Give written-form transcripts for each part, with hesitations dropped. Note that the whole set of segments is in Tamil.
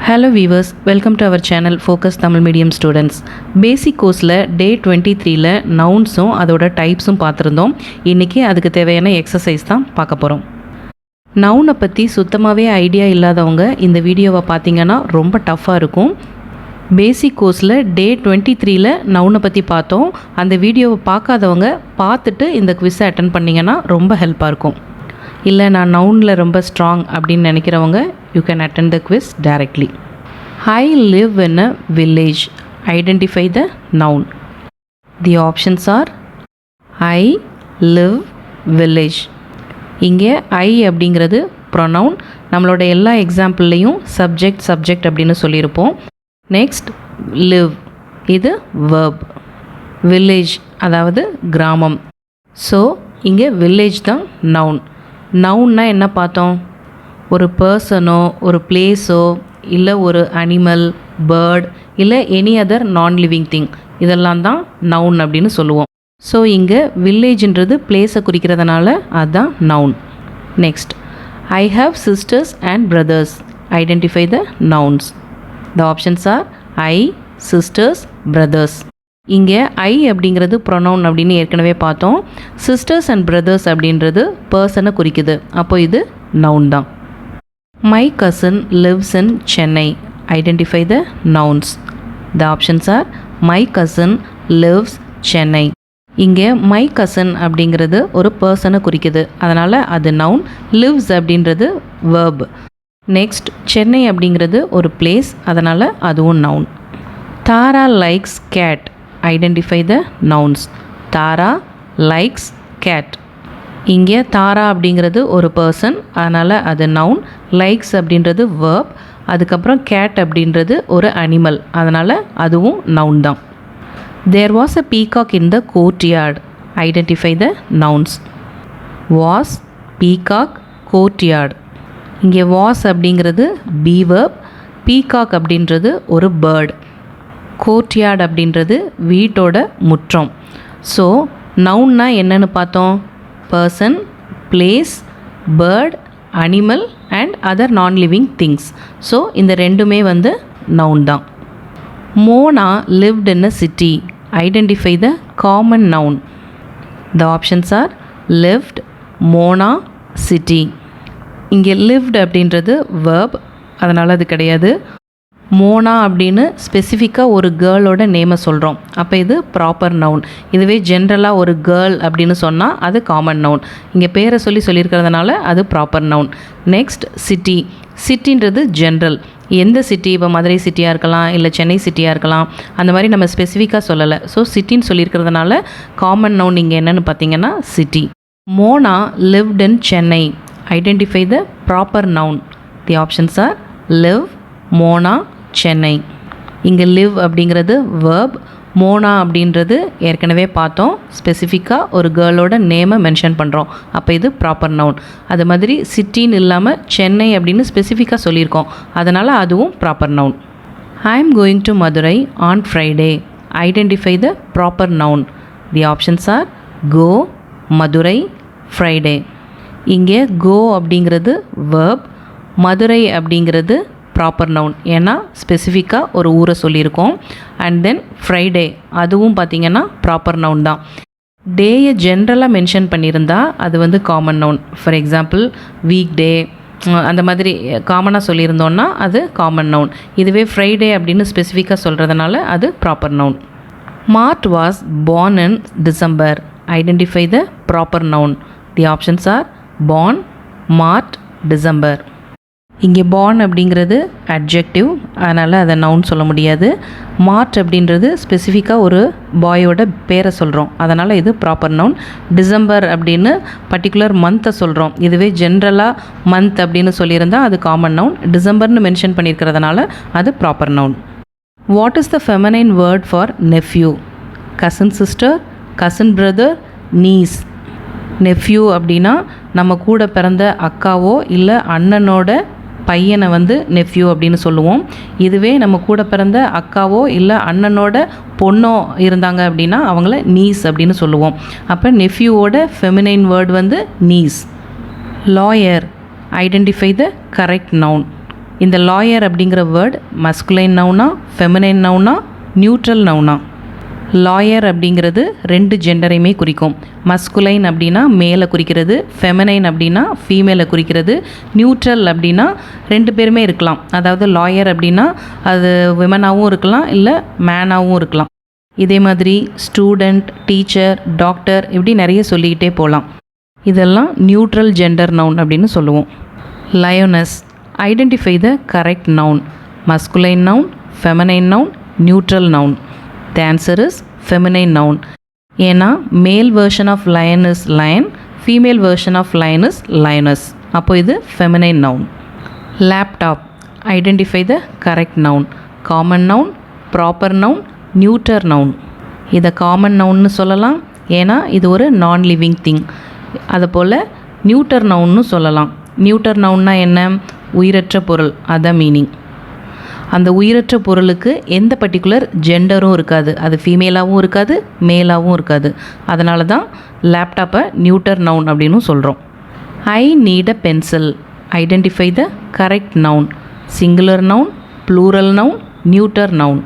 Hello viewers, welcome to our channel Focus Tamil Medium Students. Basic courseல day 23ல nounsம் அதோட typesம் பார்த்திருந்தோம். இன்னைக்கு அதுக்கு தேவையான எக்ஸசைஸ் தான் பார்க்க போறோம். நவுனை பற்றி சுத்தமாகவே ஐடியா இல்லாதவங்க இந்த வீடியோவை பார்த்தீங்கன்னா ரொம்ப டஃப்பாக இருக்கும். பேசிக் கோர்ஸில் டே 23ல நவுனை பற்றி பார்த்தோம். அந்த வீடியோவை பார்க்காதவங்க பார்த்துட்டு இந்த குவிஸை அட்டன் பண்ணிங்கன்னா ரொம்ப ஹெல்ப்பாக இருக்கும். இல்லை நான் நவுனில் ரொம்ப ஸ்ட்ராங் அப்படின்னு நினைக்கிறவங்க you can attend the quiz directly. I live in a village. Identify the noun. The options R I live village. இங்கே ஐ அப்படிங்கிறது ப்ரொனவுன். நம்மளோட எல்லா எக்ஸாம்பிள்லேயும் சப்ஜெக்ட் அப்படின்னு சொல்லியிருப்போம். நெக்ஸ்ட் லிவ், இது verb. வில்லேஜ் அதாவது கிராமம். ஸோ இங்கே வில்லேஜ் தான் நவுன். நவுன்னா என்ன பார்த்தோம்? ஒரு பர்சனோ ஒரு பிளேஸோ இல்லை ஒரு அனிமல், பேர்ட் இல்லை any other non living thing, இதெல்லாம் தான் நவுன் அப்படின்னு சொல்லுவோம். ஸோ இங்கே வில்லேஜ்ன்றது பிளேஸை குறிக்கிறதுனால அதுதான் noun. Next I have sisters and brothers. Identify the nouns. The options R I, sisters, brothers. இங்கே ஐ அப்படிங்கிறது ப்ரொனவுன் அப்படின்னு ஏற்கனவே பார்த்தோம். சிஸ்டர்ஸ் அண்ட் பிரதர்ஸ் அப்படின்றது பர்சனை குறிக்குது. அப்போ இது நவுன் தான். My cousin lives in Chennai. Identify the nouns. The options are my cousin lives Chennai. இங்கே மை கசின் அப்படிங்கிறது ஒரு பர்சனை குறிக்குது, அதனால் அது நவுன். லிவ்ஸ் அப்படின்றது verb. நெக்ஸ்ட் சென்னை அப்படிங்கிறது ஒரு பிளேஸ், அதனால் அதுவும் noun. Tara likes cat. Identify the nouns. Tara likes cat. இங்கே தாரா அப்படிங்கிறது ஒரு பர்சன், அதனால் அது நவுன். லைக்ஸ் அப்படின்றது verb. அதுக்கப்புறம் கேட் அப்படின்றது ஒரு அனிமல், அதனால் அதுவும் நவுன் தான். There was a peacock in the courtyard. Identify the nouns. Was, peacock, courtyard. இங்கே வாஸ் அப்படிங்கிறது பி verb. பீகாக் அப்படின்றது ஒரு பேர்ட். கோர்ட்யார்ட் அப்படின்றது வீட்டோட முற்றம். ஸோ நவுன்னா என்னன்னு பார்த்தோம்? Person, place, bird, animal and other non living things. So இந்த ரெண்டுமே நவுன் தான். Mona lived in a city. Identify the common noun. The options are lived, Mona, city. இங்கே லிவ்ட் அப்படின்றது verb, அதனால் அது கிடையாது. மோனா அப்படின்னு ஸ்பெசிஃபிக்காக ஒரு கேர்ளோட நேமை சொல்கிறோம், அப்போ இது ப்ராப்பர் நவுன். இதுவே ஜென்ரலாக ஒரு கேர்ள் அப்படின்னு சொன்னால் அது காமன் நவுன். இங்கே பேரை சொல்லியிருக்கிறதுனால அது ப்ராப்பர் நவுன். Next city. சிட்டின்றது ஜென்ரல். எந்த சிட்டி, இப்போ மதுரை சிட்டியாக இருக்கலாம், இல்லை சென்னை சிட்டியாக இருக்கலாம், அந்த மாதிரி நம்ம ஸ்பெசிஃபிக்காக சொல்லலை. ஸோ சிட்டின்னு சொல்லியிருக்கிறதுனால காமன் நவுன் இங்கே என்னென்னு பார்த்தீங்கன்னா city. Mona lived in Chennai. Identify the proper noun. The options R live, Mona, Chennai. இங்கே லிவ் அப்படிங்கிறது verb. மோனா அப்படின்றது ஏற்கனவே பார்த்தோம், ஸ்பெசிஃபிக்காக ஒரு கேர்ளோட நேமை மென்ஷன் பண்ணுறோம், அப்போ இது ப்ராப்பர் நவுன். அது மாதிரி சிட்டின்னு இல்லாமல் சென்னை அப்படின்னு ஸ்பெசிஃபிக்காக சொல்லியிருக்கோம், அதனால் அதுவும் proper noun. I am going to Madurai on Friday. Identify the proper noun. The options are go, Madurai, Friday. இங்கே கோ அப்படிங்கிறது verb. மதுரை அப்படிங்கிறது ப்ராப்பர் நவுன், ஏன்னா ஸ்பெசிஃபிக்காக ஒரு ஊரை சொல்லியிருக்கோம். அண்ட் தென் ஃப்ரைடே அதுவும் பார்த்திங்கன்னா ப்ராப்பர் நவுன் தான். டேயை ஜென்ரலாக மென்ஷன் பண்ணியிருந்தா அது common noun. For example week day, அந்த மாதிரி காமனாக சொல்லியிருந்தோன்னா அது காமன் நவுன். இதுவே ஃப்ரைடே அப்படின்னு ஸ்பெசிஃபிக்காக சொல்கிறதுனால அது proper noun. Mart was born in December. Identify the proper noun. The options R born, mart, December. இங்கே born அப்படிங்கிறது அட்ஜெக்டிவ், அதனால் அதை நவுன் சொல்ல முடியாது. மார்ட் அப்படின்றது ஸ்பெசிஃபிக்காக ஒரு பாயோட பேரை சொல்கிறோம், அதனால் இது ப்ராப்பர் நவுன். டிசம்பர் அப்படின்னு பர்டிகுலர் மந்த்தை சொல்கிறோம், இதுவே ஜென்ரலாக மந்த் அப்படின்னு சொல்லியிருந்தால் அது காமன் நவுன். டிசம்பர்னு மென்ஷன் பண்ணியிருக்கிறதுனால அது proper noun. What is the feminine word for nephew? Cousin sister, cousin brother, niece. Nephew அப்படின்னா நம்ம கூட பிறந்த அக்காவோ இல்லை அண்ணனோட பையனை நெஃப்யூ அப்படின்னு சொல்லுவோம். இதுவே நம்ம கூட பிறந்த அக்காவோ இல்லை அண்ணனோட பொண்ணோ இருந்தாங்க அப்படின்னா அவங்கள நீஸ் அப்படின்னு சொல்லுவோம். அப்போ நெஃப்யூவோட feminine word niece. Lawyer. Identify the correct noun. இந்த லாயர் அப்படிங்கிற வேர்ட் மஸ்குலைன் நவுனா, ஃபெமினைன் நவுனா, நியூட்ரல் நவுனா? லாயர் அப்படிங்கிறது 2 ஜெண்டரையுமே குறிக்கும். மஸ்குலைன் அப்படின்னா மேலை குறிக்கிறது, ஃபெமினைன் அப்படின்னா ஃபீமேலை குறிக்கிறது, நியூட்ரல் அப்படின்னா 2 பேருமே இருக்கலாம். அதாவது லாயர் அப்படின்னா அது விமனாகவும் இருக்கலாம், இல்லை மேனாகவும் இருக்கலாம். இதே மாதிரி ஸ்டூடெண்ட், டீச்சர், டாக்டர் இப்படி நிறைய சொல்லிக்கிட்டே போகலாம். இதெல்லாம் நியூட்ரல் ஜெண்டர் நவுன் அப்படின்னு சொல்லுவோம். Lioness. Identify the correct noun. Masculine noun, feminine noun, neutral noun? The answer is feminine noun. ஏன்னா male version of lion is lion, female version of lion is lioness. அப்போ இது feminine noun. Laptop. Identify the correct noun. Common noun, proper noun, neuter noun? இதை காமன் நவுன்னு சொல்லலாம், ஏன்னா இது ஒரு நான் லிவிங் திங். அதுபோல் நியூட்டர் நவுன்னு சொல்லலாம். நியூட்டர் நவுன்னா என்ன? உயிரற்ற பொருள், அதான் மீனிங். அந்த உயிரற்ற பொருளுக்கு எந்த பர்டிகுலர் ஜெண்டரும் இருக்காது, அது ஃபீமேலாகவும் இருக்காது, மேலாகவும் இருக்காது. அதனால தான் லேப்டாப்பை நியூட்டர் நவுன் அப்படின்னு சொல்கிறோம். I need a pencil. Identify the correct noun. Singular noun, plural noun, neuter noun?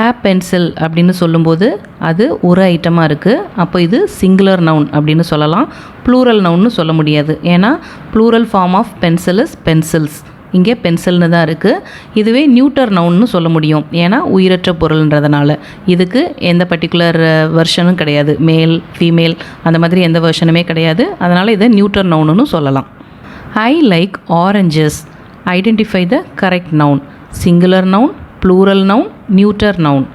A pencil அப்படின்னு சொல்லும்போது அது ஒரு ஐட்டமாக இருக்குது, அப்போ இது சிங்குலர் நவுன் அப்படின்னு சொல்லலாம். ப்ளூரல் நவுன்னு சொல்ல முடியாது, ஏன்னா plural form of pencil is pencils. இங்கே பென்சில்னு தான் இருக்குது. இதுவே நியூட்டர் நவுன்னு சொல்ல முடியும், ஏன்னா உயிரற்ற பொருள்ன்றதுனால. இதுக்கு எந்த பர்டிகுலர் வெர்ஷனும் கிடையாது, மேல் ஃபீமேல் அந்த மாதிரி எந்த வெர்ஷனுமே கிடையாது. அதனால் இதை நியூட்டர் நவுன்னு சொல்லலாம். I like oranges. Identify the correct noun. Singular noun, plural noun, neuter noun?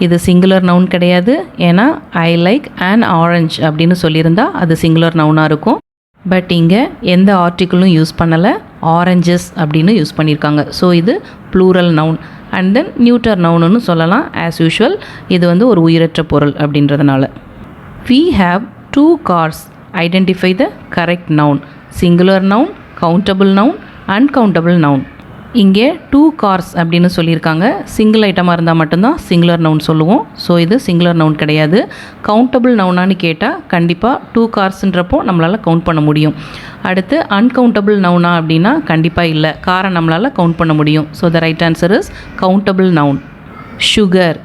இது சிங்குலர் நவுன் கிடையாது, ஏன்னா ஐ லைக் அன் ஆரஞ்ச் அப்படின்னு சொல்லியிருந்தா அது சிங்குலர் நவுனாக இருக்கும். பட் இங்கே எந்த ஆர்டிக்கிளும் யூஸ் பண்ணலை, ஆரஞ்சஸ் அப்படின்னு யூஸ் பண்ணியிருக்காங்க. ஸோ இது plural noun. And then neuter நவுன்னு சொல்லலாம். ஆஸ் யூஷுவல் இது வந்து ஒரு உயிரற்ற பொருள் அப்படின்றதுனால. We have 2 cars. Identify the correct noun. Singular noun, countable noun, uncountable noun? இங்கே 2 cars அப்படின்னு சொல்லியிருக்காங்க. சிங்கிள் ஐட்டமாக இருந்தால் மட்டும்தான் சிங்குலர் நவுன் சொல்லுவோம். ஸோ இது சிங்குலர் நவுன் கிடையாது. கவுண்டபிள் நவுனான்னு கேட்டால் கண்டிப்பாக 2 carsன்றப்போ நம்மளால் கவுண்ட் பண்ண முடியும். அடுத்து அன்கவுண்டபிள் நவுனா அப்படின்னா கண்டிப்பாக இல்லை, காரை நம்மளால் கவுண்ட் பண்ண முடியும். So the right answer is countable noun. Sugar.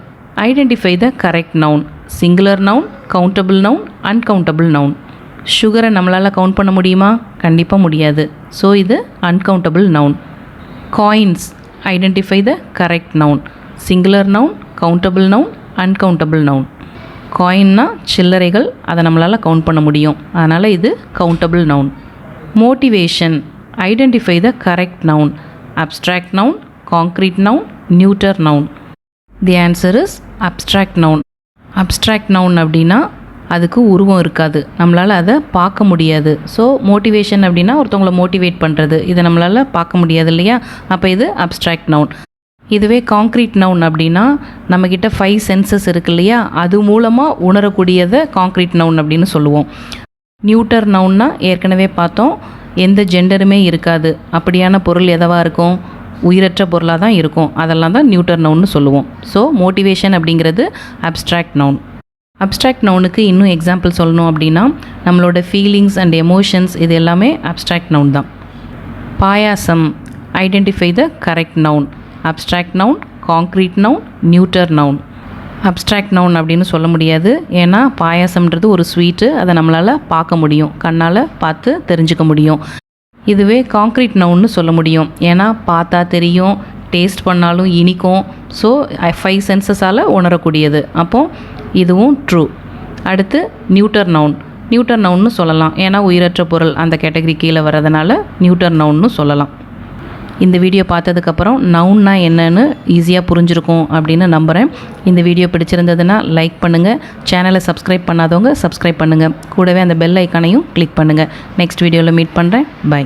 Identify the correct noun. Singular noun, countable noun, uncountable noun? சுகரை நம்மளால் கவுண்ட் பண்ண முடியுமா? கண்டிப்பாக முடியாது. ஸோ இது uncountable noun. Coins. Identify the correct noun. Singular noun, countable noun, uncountable noun? காயின்னா சில்லறைகள், அதை நம்மளால் கவுண்ட் பண்ண முடியும், அதனால் இது countable noun. Motivation. Identify the correct noun. Abstract noun, concrete noun, neuter noun? The answer is abstract noun. Abstract noun அப்படின்னா அதுக்கு உருவம் இருக்காது, நம்மளால் அதை பார்க்க முடியாது. ஸோ மோட்டிவேஷன் அப்படின்னா ஒருத்தவங்களை மோட்டிவேட் பண்ணுறது, இதை நம்மளால் பார்க்க முடியாது இல்லையா? அப்போ இது அப்ஸ்ட்ராக்ட் நவுன். இதுவே காங்க்ரீட் நவுன் அப்படின்னா நம்மக்கிட்ட 5 சென்சஸ் இருக்கு இல்லையா, அது மூலமாக உணரக்கூடியதை காங்க்ரீட் நவுன் அப்படின்னு சொல்லுவோம். நியூட்டர் நவுன்னா ஏற்கனவே பார்த்தோம், எந்த ஜெண்டருமே இருக்காது, அப்படியான பொருள் எதவாக இருக்கும்? உயிரற்ற பொருளாக தான் இருக்கும். அதெல்லாம் தான் நியூட்டர் நவுன்னு சொல்லுவோம். ஸோ மோட்டிவேஷன் அப்படிங்கிறது அப்ஸ்ட்ராக்ட் நவுன். அப்ஸ்ட்ராக்ட் நவுனுக்கு இன்னும் எக்ஸாம்பிள் சொல்லணும் அப்படின்னா நம்மளோட ஃபீலிங்ஸ் அண்ட் எமோஷன்ஸ் இது எல்லாமே அப்ஸ்ட்ராக்ட் நவுன் தான். Payasam. Identify the correct noun. Abstract noun, concrete noun, neuter noun? Abstract noun அப்படின்னு சொல்ல முடியாது, ஏன்னா பாயாசம்ன்றது ஒரு ஸ்வீட்டு, அதை நம்மளால் பார்க்க முடியும், கண்ணால் பார்த்து தெரிஞ்சுக்க முடியும். இதுவே காங்க்ரீட் நவுன்னு சொல்ல முடியும், ஏன்னா பார்த்தா தெரியும், டேஸ்ட் பண்ணாலும் இனிக்கும். ஸோ 5 சென்சஸால் உணரக்கூடியது. அப்போது இதுவும் ட்ரூ. அடுத்து நியூட்டர் நவுன். நியூட்டர் நவுன்னு சொல்லலாம், ஏன்னா உயிரற்ற பொருள் அந்த கேட்டகரி கீழே வரதுனால நியூட்டர் நவுன்னு சொல்லலாம். இந்த வீடியோ பார்த்ததுக்கப்புறம் நவுன்னா என்னன்னு ஈஸியாக புரிஞ்சிருக்கும் அப்படின்னு நம்புகிறேன். இந்த வீடியோ பிடிச்சிருந்ததுன்னா லைக் பண்ணுங்கள், சேனலை சப்ஸ்கிரைப் பண்ணாதவங்க சப்ஸ்கிரைப் பண்ணுங்கள், கூடவே அந்த பெல் ஐக்கானையும் கிளிக் பண்ணுங்கள். நெக்ஸ்ட் வீடியோவில் மீட் பண்ணுறேன். பை.